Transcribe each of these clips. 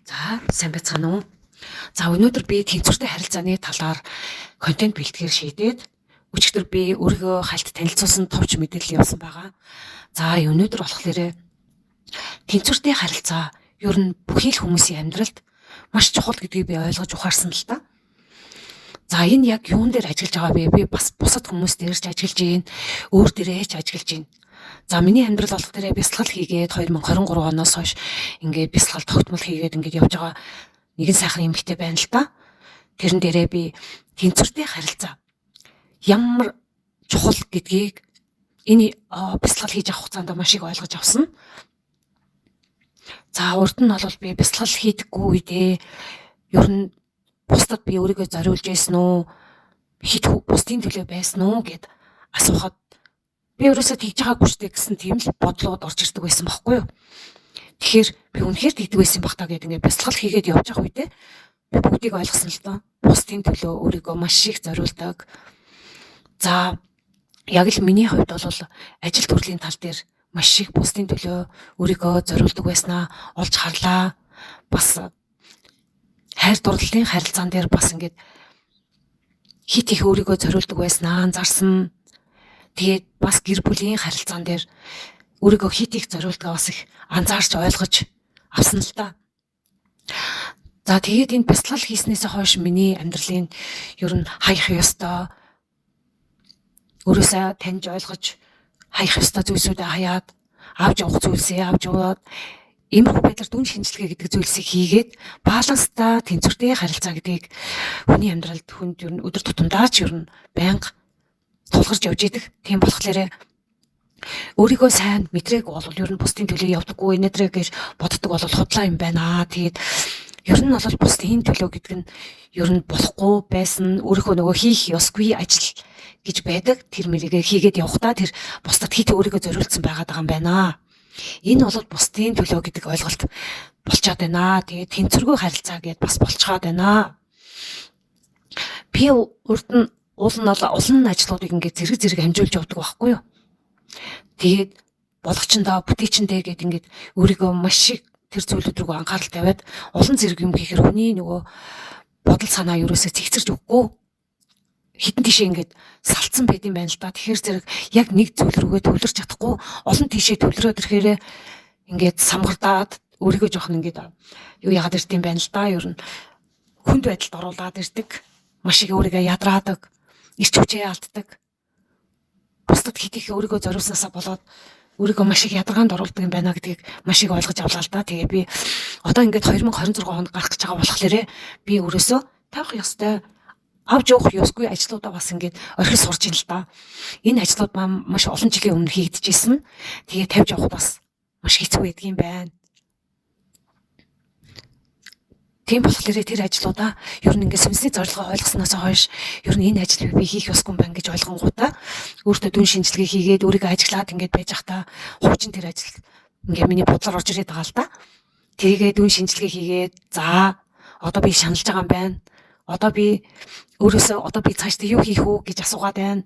За, сайн байцгаана уу? За, өнөөдөр би тэнцвэртэй харилцааны талаар контент бэлтгэхээр шийдээд өчигдөр би өөрийгөө хальт танилцуулсан товч мэдээлэл явуулсан байгаа. За, өнөөдөр болохоор тэнцвэртэй харилцаа ер нь бүхий л хүмүүсийн амьдралд маш чухал гэдгийг би ойлгож ухаарсан л та. За, энэ яг юун дээр ажиллаж байгаа вэ? Би бас бусад хүмүүс дээр ч ажиллаж гин, өөр дээрээ ч ажиллаж гин. За, миний амьдрал болохоор бясалгал хийгээд 2023 оноос хойш ингээд бясалгал тогтмол хийгээд ингээд явж байгаа нэгэн сайхан эмэгтэй байна л та. Тэрэн дээрээ би тэнцвэртэй харилцаа ямар чухал гэдгийг энэ бясалгал хийж авах хугацаанд маш их ойлгож авсан. За, урд нь бол би бясалгал хийдэггүй үедээ ер нь бусдад би өөрийгөө зориулж байсан уу? Хит бусдын төлөө байсан уу гэд асуухад би өөрөөсөө тэгж байгаагүй штэ гэсэн тийм л бодлоод орж ирдэг байсан байхгүй юу? Тэгэхээр би үнэхээр тэгдэг байсан баг та гэдэг ингээд бясалгал хийгээд явж байгаа үедээ би бүгдийг ойлгосон л доо. Бусдын төлөө өөрийгөө маш их зориулдаг. За, яг л миний хувьд бол ажил төрлийн тал дээр маш их бусдын төлөө өөрийгөө зориулдаг байснаа олж харлаа. Бас хайр дурлалын харилцаан дээр бас ингээд хит их өөрийгөө зориулдаг байснаа анзаарсан. Тэгээд бас гэр бүлийн харилцаан дээр өөрийгөө хит их зориулдаг бас их анзаарч ойлгож авсан л та. За, тэгээд энэ бясалгал хийснээс хойш миний амьдралын ер нь хаях ёстой өөрөөсөө таньж ойлгож хаях ёстой зүйлсүүдээ хаяад авч явах зүйлсээ авч яваад иймэрхүү байдлаар дүн шинжилгээ гэдэг зүйлсийг хийгээд баланстай тэнцвэртэй харилцаа гэдгийг хүний амьдралд хүнд ер нь өдөр тутамдаа ч ер нь байнга тулгарч явж идэг. Тийм болохоор өөрийгөө сайн мэдрээгүй бол ер нь бусдын төлөө явдаггүй нэтрэ гэж боддог бол худлаа юм байна. Тэгээд ер нь бол бусдын төлөө гэдэг нь ер нь болохгүй байсан өөрийнхөө нөгөө хийх ёсгүй ажил гэж байдаг. Тэр мэрийгээ хийгээд явахдаа тэр бусдад хит өөрийгөө зориулсан байгаад байгаа юм байна. Энэ бол бусдын төлөө гэдэг ойлголт болчиход байна. Тэгээд тэнцвэргүй харилцаа гэдээ бас болчиход байна. Би урд нь олон ажлуудыг ингээд зэрэг амжуулж явдаг байхгүй юу? Тэгээд болгочиндоо бүтээчиндээ гэдэг ингээд өөрийгөө маш их тэр зүйлүүд рүү анхаарал тавиад олон зэрэг юм хийхээр хүний нөгөө бодол санаа ерөөсөө цэгцэрч өгөхгүй хитэн тишээ ингээд салцсан байт юм байна л да. Тэгэхээр зэрэг яг нэг зүйл рүүгээ төвлөрч чадахгүй олон тишээ төвлөрөөд ирэхээр ингээд самгардаад өөрийгөө жоохон ингээд юу яагаад ирд юм байна л да. Ер нь хүнд байдалд оруулаад ирдэг. Маш их өөрийгөө ядраадаг. Ирч хүчээ алддаг. Бусдад хит их өөрийгөө зориулснаасаа болоод өөрийгөө маш их ядаргаанд оруулдаг юм байна гэдгийг маш их ойлгож авлаа л да. Тэгээ би одоо ингээд 2026 онд гарах гэж байгаа болохоор би өөрөөсөө тавих ёстой авч явах ёсгүй ажлуудаа бас ингээд орхиж сурж ин л да. Энэ ажлууд маань маш олон жилийн өмнө хийгдэжсэн. Тэгээ тавьж явах бас маш хэцүү байдаг юм байна. Тийм болохоор тэр ажлуудаа ер нь ингээд сүнсний зорилгоо ойлгосноос хойш ер нь энэ ажлыг би хийх ёсгүй юм байна гэж ойлгонгуудаа өөртөө дүн шинжилгээ хийгээд өөрийгөө ажиглаад ингээд байж захтаа хуучин тэр ажил ингээд миний бодлоор орж ирээд байгаа л да. Тэгээд дүн шинжилгээ хийгээд за одоо би шаналж байгаа юм байна. Одоо би өөрөөсөө одоо би цаашдаа юу хийх үү гэж асуугаад байна.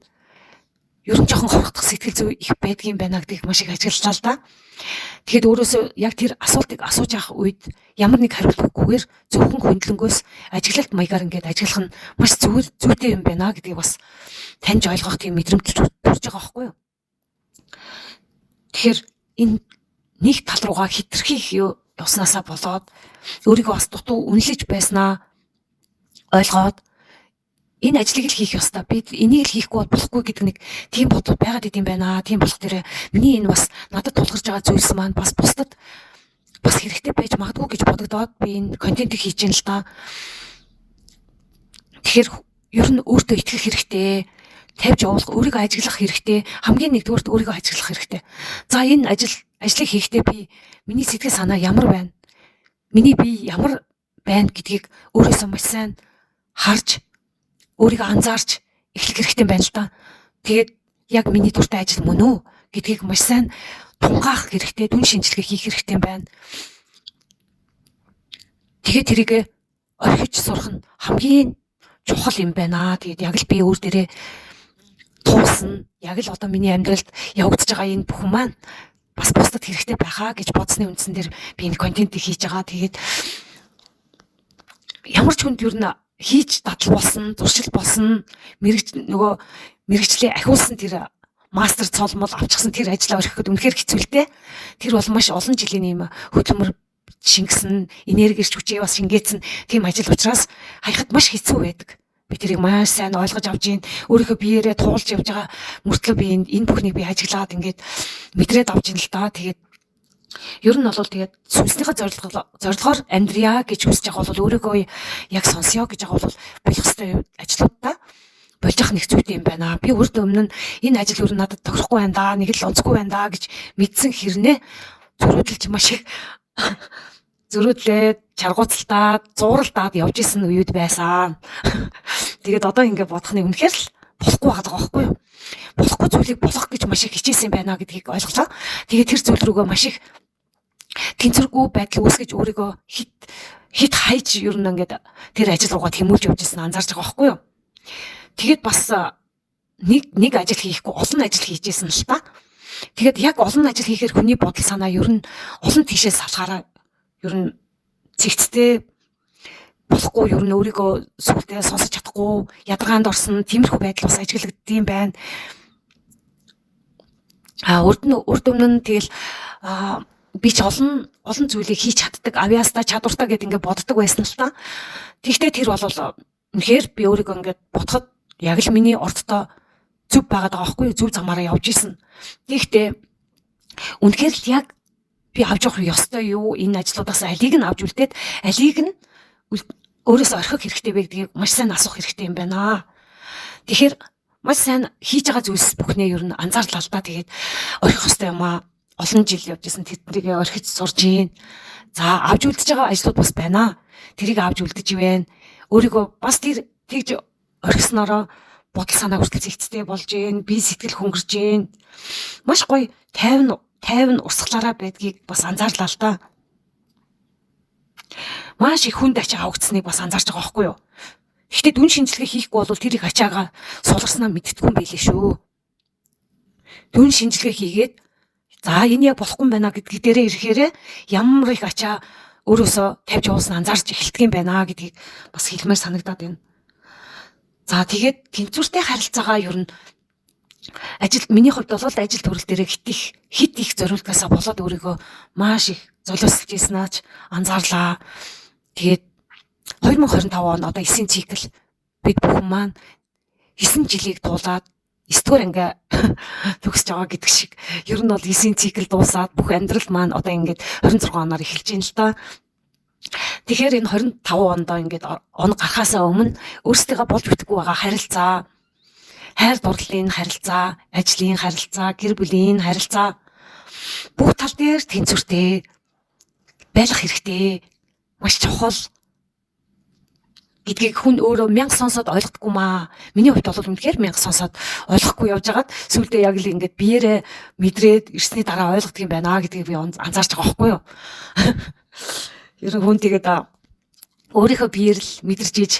Ер нь жоохон хорхдох сэтгэл зүй их байдгийн байна гэдгийг маш их ажиглалаа л да. Тэгэхэд өөрөөсөө яг тэр асуултыг асууж явах үед ямар нэг хариулт өгөхгүйгээр зөвхөн хөндлөнгөөс ажиглалт маягаар ингээд ажиллах нь маш зүйтэй юм байна гэдгийг бас таньж ойлгох тийм мэдрэмж төрж байгаа байхгүй юу? Тэгэхээр энэ нэг тал руугаа хитрхийх явснаасаа болоод өөрийгөө бас дутуу үнэлж байснаа ойлгоод энэ ажлыг л хийх ёстой. Би энийг л хийхгүй болохгүй гэдэг нэг тийм бодол байгаад идэм байна. Тийм болох дээр миний энэ бас надад тулгарч байгаа зүйлс маань бас бусдад бас хэрэгтэй байж магадгүй гэж бодогдоод би энэ контентыг хийж ин л та. Тэгэхээр ер нь өөртөө итгэх хэрэгтэй. Тавьж явуулах, өөрийгөө ажиглах хэрэгтэй. Хамгийн нэгдүгээрт өөрийгөө ажиглах хэрэгтэй. За, энэ ажлыг хийхдээ би миний сэтгэл санаа ямар байна? Миний бие ямар байна гэдгийг өөрөөсөө маш сайн харж өөрийгөө анзаарч эхлэх хэрэгтэй байна л да. Тэгээд яг миний дуртай ажил мөн үү гэдгийг маш сайн тунгаах хэрэгтэй, дүн шинжилгээ хийх хэрэгтэй юм байна. Тэгээд тэрийг орхиж сурах нь хамгийн чухал юм байна. Тэгээд яг л би өөр дээрээ туусан, яг л одоо миний амьдралд явагдаж байгаа энэ бүхэн маань бас бусдад хэрэгтэй байхаа гэж бодсны үндсэн дээр би энэ контентыг хийж байгаа. Тэгээд ямар ч хүнд ер нь хийж дадал болсон, зуршил болсон, мэрэгчлээ ахиулсан тэр мастер цолмол авчихсан тэр ажлаа орхиход үнэхээр хэцүүлтэй. Тэр бол маш олон жилийн юм хөдөлмөр шингэсэн, энергич хүчээ бас шингээсэн тийм ажил учраас хаяхад маш хэцүү байдаг. Би тэрийг маш сайн ойлгож авч ийн, өөрийнхөө биеэрээ туулж явж байгаа мөртлөө би энэ бүхнийг би ажиглаад ингээд мэдрээд авч ийн л да. Тэгээд ер нь бол тэгээд сүнслийнхээ зорилгоор амьдрья гэж хүсэж байгаа бол өөрийгөө яг сонсё гэж байгаа бол болох ёстой ажлуудаа болж ах нэг зүйтэй юм байна. Би өөртөө өмнө нь энэ ажил өөр надад тохирохгүй байна да, нэг л онцгүй байна да гэж мэдсэн хэрнээ зөрөөдөлж маш их зөрөөдлээд чаргууцалтаад зууралдаад явж исэн үед байсан. Тэгээд одоо ингээд бодох нь үнэхээр л болохгүй байгаа байхгүй юу? Болохгүй зүйлийг болох гэж маш их хичээсэн байна гэдгийг ойлголоо. Тэгээд тэр зүйл рүүгээ маш их тэнцвэргүй байдал үүсгэж өөрийгөө хит хайж ер нь ингээд тэр ажил руугаа тэмүүлж явж исэн анзаарч байгаа байхгүй юу? Тэгээд бас нэг ажил хийхгүй олон ажил хийжсэн л та. Тэгээд яг олон ажил хийхээр хүний бодол санаа ер нь олон тийшээ салахаараа ер нь цэгцтэй болохгүй, ер нь өөрийгөө сүлдээ сонсож чадахгүй, ядаргаанд орсон тиймэрхүү байдал бас ажиглагддсан байна. Урд өмнө нь тэгэл би ч олон зүйлийг хийж чаддаг, авьяастаа чадвартай гэдээ ингээд боддог байсан л та. Тэгвэл тэр бол үнэхээр би өөрийгөө ингээд бодоход яг л миний ордтой зүв байгаад байгаа байхгүй юу? Зүв замаараа явж исэн. Тэгвэл үнэхээр л яг би авч явах ёстой юу? Энэ ажлуудаас алийг нь авч үлдээд алийг нь өөрөөсөө орхих хэрэгтэй вэ гэдгийг маш сайн асуух хэрэгтэй юм байна. Тэгэхээр маш сайн хийж байгаа зүйлс бүхнээ ер нь анзаарлаа л да. Тэгээд орхих ёстой юм аа. Олон жил явж исэн тэднийг орхиж сурж гин. За авч үлдэж байгаа ажлууд бас байна. Тэрийг авч үлдэж ивэн. Өөрийгөө бас тэр тэгж орхиснороо бодол санаа хүртэл зэгцтэй болж гин. Би сэтгэл хөнгөрж гин. Маш гоё тайван урсгалаараа байдгийг бас анзаарлаа л да. Маш их хүнд ачаа авагдсныг бас анзаарч байгаа байхгүй юу? Гэхдээ дүн шинжилгээ хийхгүй бол тэр их ачаагаа сулгарснаа мэддэггүй юм байлээ шүү. Дүн шинжилгээ хийгээд за энэ яг болохгүй юм байна гэдгийг дээрээ ирэхээрээ ямар их ачаа өөрөөсөө тавьж явуулсан анзаарч эхэлдэг юм байна гэдгийг бас хэлмээр санагдаад байна. За тэгээд тэнцвэртэй харилцаагаа ер нь миний хувьд бол ажил төрөл дээр хит их зориултаасаа болоод өөрийгөө маш их золиослж ийснаач анзаарлаа. Тэгээд 2025 он одоо 9 цикл бид бүхэн маань 9 жилийг дуулаад 9-р анги төгсөж байгаа гэдэг шиг ер нь бол 9 цикл дуусаад бүх амьдрал маань одоо ингээд 26 оноор эхэлж байна л да. Тэгэхээр энэ 25 ондоо ингээд он гарахаасаа өмнө өөрсдөө болж бүтггүй байгаа харилцаа, хайр дурлалын харилцаа, ажлын харилцаа, гэр бүлийн харилцаа бүх тал дээр тэнцвэртэй байх хэрэгтэй. Маш чухал гэдгийг хүн өөрөө мянга сонсоод ойлгохгүй маа. Миний хувьд бол үнэхээр мянга сонсоод ойлгохгүй явж байгаад сүүлдээ яг л ингээд биеэрээ мэдрээд ирсний дараа ойлгодог юм байна гэдгийг би анзаарч байгаа байхгүй юу? Ер нь хүн тэгээд өөрийнхөө биеэр л мэдэрч иж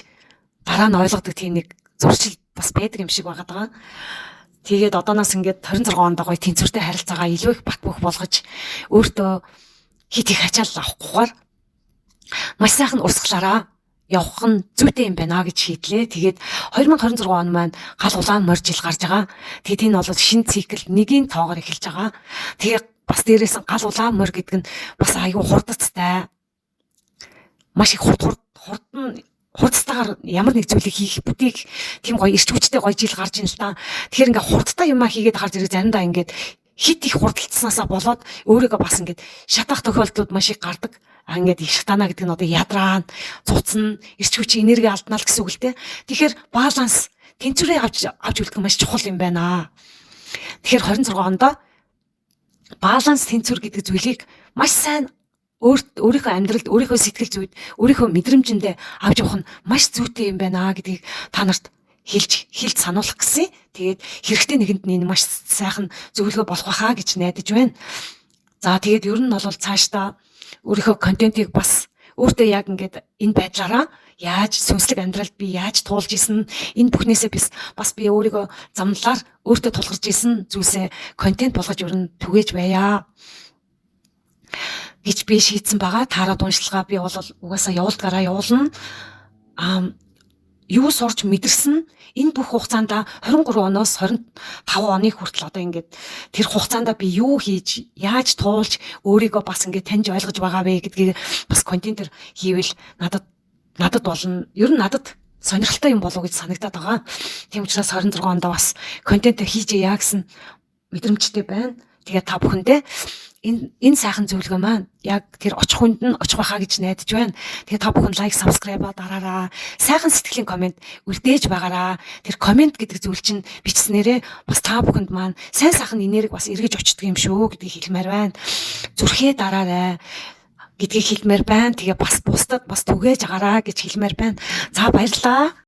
дараа нь ойлгодог тийм нэг зуршил бас байдаг юм шиг байгаа. Тэгээд одооноос ингээд 26 онд гоё тэнцвэртэй харилцаагаа илүү их бат бөх болгож өөртөө хит их ачаал авахгүйгээр маш сайхан урсгалаараа явах нь зүйтэй юм байна гэж шийдлээ. Тэгээд 2026 он маань гал улаан морь жил гарч байгаа. Тэгээд энэ бол шинэ цикл нэгийн тоогоор эхэлж байгаа. Тэгээд бас дээрээс нь гал улаан морь гэдэг нь бас аюу хурдцтай. Маш их хурдтайгаар ямар нэг зүйлийг хийх бүтээх тийм гоё эрч хүчтэй гоё жил гарч ийн л та. Тэгэхээр ингээ хурдтай юмаа хийгээд гарч ирэх заримдаа ингээд хит их хурдталцсаасаа болоод өөрийгөө бас ингээд шатах тохиолдлууд маш их гардаг. Ингээд их шатана гэдэг нь одоо ядраа, цуцсан, эрч хүчийн энерги алднаа л гэсэн үг л дээ. Тэгэхээр баланс, тэнцвэрээ авч үлдэх нь маш чухал юм байна. Тэгэхээр 26 онд баланс, тэнцвэр гэдэг зүйлийг маш сайн өөрийнхөө амьдралд, өөрийнхөө сэтгэл зүйд, өөрийнхөө мэдрэмжиндээ авч явах нь маш зүйтэй юм байна гэдгийг та нарт хэлж сануулах гэсэн. Тэгээд хэрэгтэй нэгэнд нь энэ маш сайхан зөвлөгөө болох байхаа гэж найдаж байна. За тэгээд ер нь бол цаашдаа өөрийнхөө контентийг бас өөртөө яг ингээд энэ байдлаараа яаж сүнслэг амьдралд би яаж туулж исэн, энэ бүхнээсээ бас би өөрийгөө замналаар өөртөө тулгарч исэн зүйлсээ контент болгож ер нь түгээж байя гэж би шийдсэн байгаа. Таарад уншилгаа би бол угаасаа явуулдгаараа явуулна. юу сурч мэдэрсэн энэ бүх хугацаанд 23 оноос 25 оны хүртэл одоо ингээд тэр хугацаанд би юу хийж яаж туулж өөрийгөө бас ингээд таньж ойлгож байгаа вэ гэдгийг бас контентер хийвэл надад болно. Ер нь надад сонирхолтой юм болов уу гэж санагдаад байгаа. Тийм учраас 26 онд бас контент хийжээ яа гэсэн мэдрэмжтэй байна. Тэгээ та бүхэндээ энэ сайхан зөвлөгөө маань яг тэр очих хүнд нь очих байхаа гэж найдаж байна. Тэгээ та бүхэн лайк, subscribe дараараа. Сайхан сэтгэлийн комент үлдээж байгаараа. Тэр комент гэдэг зүйл чинь бичснээрээ бас та бүхэнд маань сайн сайхан энерги бас эргэж очдөг юм шүү гэдгийг хэлмээр байна. Зүрхээ дараарай гэдгийг хэлмээр байна. Тэгээ бас бусдад бас түгээж агаараа гэж хэлмээр байна. За баярлалаа.